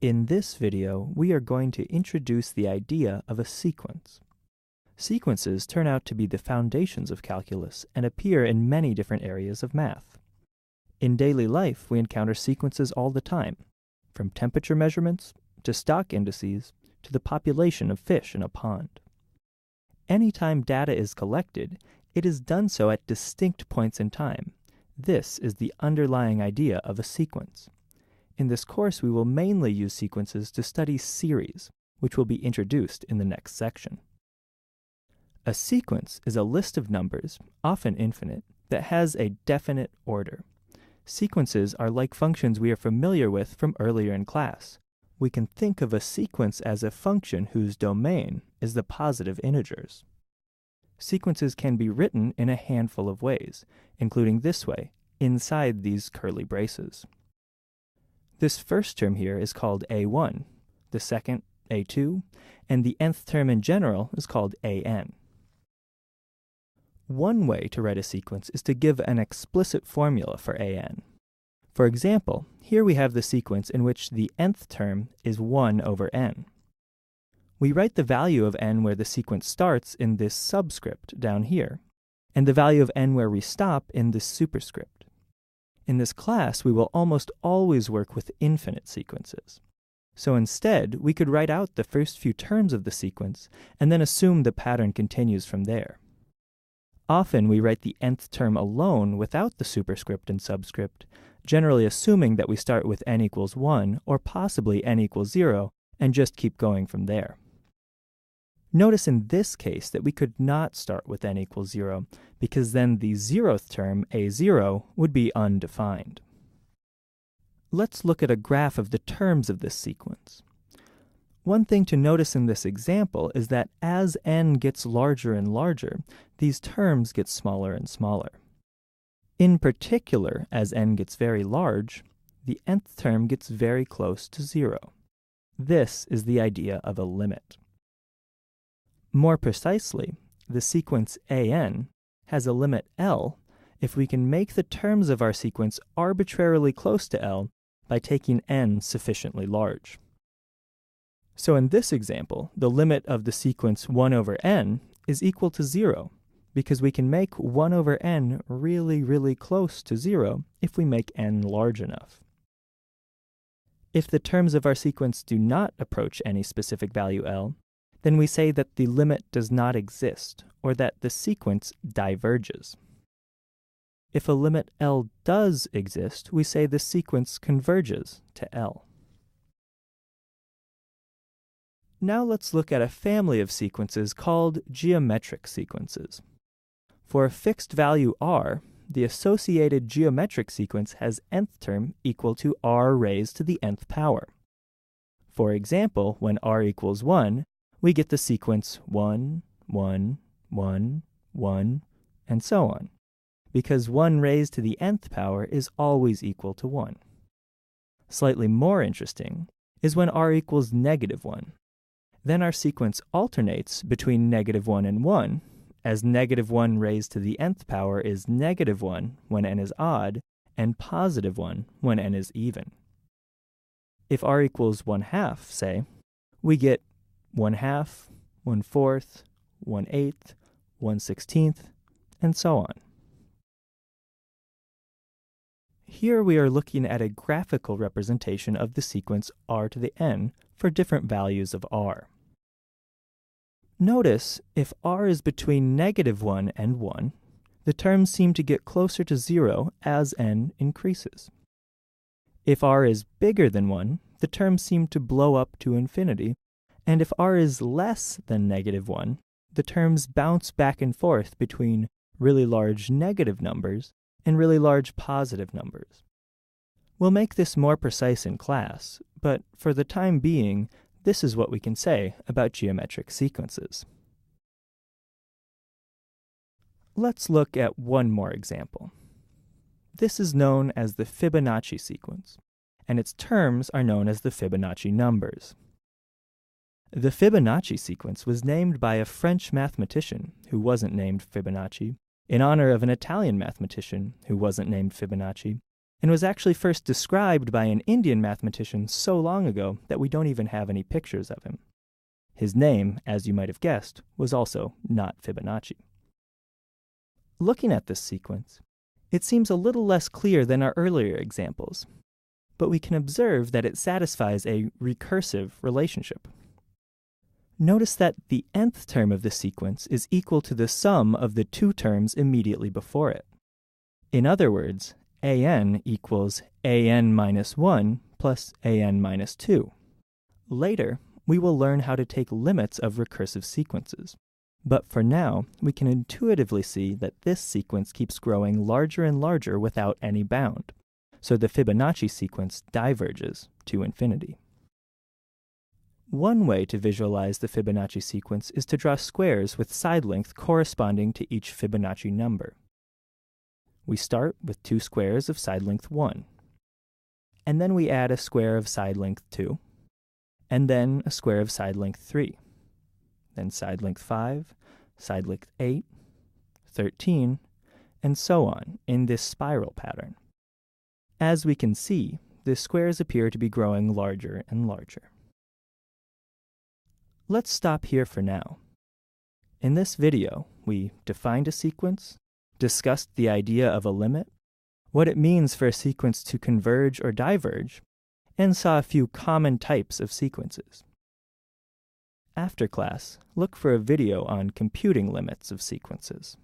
In this video, we are going to introduce the idea of a sequence. Sequences turn out to be the foundations of calculus and appear in many different areas of math. In daily life, we encounter sequences all the time, from temperature measurements to stock indices to the population of fish in a pond. Anytime data is collected, it is done so at distinct points in time. This is the underlying idea of a sequence. In this course, we will mainly use sequences to study series, which will be introduced in the next section. A sequence is a list of numbers, often infinite, that has a definite order. Sequences are like functions we are familiar with from earlier in class. We can think of a sequence as a function whose domain is the positive integers. Sequences can be written in a handful of ways, including this way, inside these curly braces. This first term here is called a1, the second a2, and the nth term in general is called an. One way to write a sequence is to give an explicit formula for an. For example, here we have the sequence in which the nth term is 1 over n. We write the value of n where the sequence starts in this subscript down here, and the value of n where we stop in this superscript. In this class, we will almost always work with infinite sequences. So instead, we could write out the first few terms of the sequence and then assume the pattern continues from there. Often we write the nth term alone without the superscript and subscript, generally assuming that we start with n equals 1 or possibly n equals 0 and just keep going from there. Notice in this case that we could not start with n equals 0 because then the 0th term, a0, would be undefined. Let's look at a graph of the terms of this sequence. One thing to notice in this example is that as n gets larger and larger, these terms get smaller and smaller. In particular, as n gets very large, the nth term gets very close to 0. This is the idea of a limit. More precisely, the sequence an has a limit L if we can make the terms of our sequence arbitrarily close to L by taking n sufficiently large. So in this example, the limit of the sequence 1 over n is equal to 0, because we can make 1 over n really close to 0 if we make n large enough. If the terms of our sequence do not approach any specific value L, then we say that the limit does not exist, or that the sequence diverges. If a limit L does exist, we say the sequence converges to L. Now let's look at a family of sequences called geometric sequences. For a fixed value r, the associated geometric sequence has nth term equal to r raised to the nth power. For example, when r equals 1, we get the sequence 1, 1, 1, 1, and so on, because 1 raised to the nth power is always equal to 1. Slightly more interesting is when r equals negative 1. Then our sequence alternates between negative 1 and 1, as negative 1 raised to the nth power is negative 1 when n is odd, and positive 1 when n is even. If r equals 1/2, say, we get 1/2, 1/4, 1/8, 1/16, and so on. Here we are looking at a graphical representation of the sequence r to the n for different values of r. Notice, if r is between negative 1 and 1, the terms seem to get closer to 0 as n increases. If r is bigger than 1, the terms seem to blow up to infinity, and if r is less than negative 1, the terms bounce back and forth between really large negative numbers and really large positive numbers. We'll make this more precise in class, but for the time being, this is what we can say about geometric sequences. Let's look at one more example. This is known as the Fibonacci sequence, and its terms are known as the Fibonacci numbers. The Fibonacci sequence was named by a French mathematician who wasn't named Fibonacci, in honor of an Italian mathematician who wasn't named Fibonacci, and was actually first described by an Indian mathematician so long ago that we don't even have any pictures of him. His name, as you might have guessed, was also not Fibonacci. Looking at this sequence, it seems a little less clear than our earlier examples, but we can observe that it satisfies a recursive relationship. Notice that the nth term of the sequence is equal to the sum of the two terms immediately before it. In other words, an equals an minus 1 plus an minus 2. Later, we will learn how to take limits of recursive sequences. But for now, we can intuitively see that this sequence keeps growing larger and larger without any bound, so the Fibonacci sequence diverges to infinity. One way to visualize the Fibonacci sequence is to draw squares with side length corresponding to each Fibonacci number. We start with two squares of side length 1, and then we add a square of side length 2, and then a square of side length 3. Then side length 5, side length 8, 13, and so on in this spiral pattern. As we can see, the squares appear to be growing larger and larger. Let's stop here for now. In this video, we defined a sequence, discussed the idea of a limit, what it means for a sequence to converge or diverge, and saw a few common types of sequences. After class, look for a video on computing limits of sequences.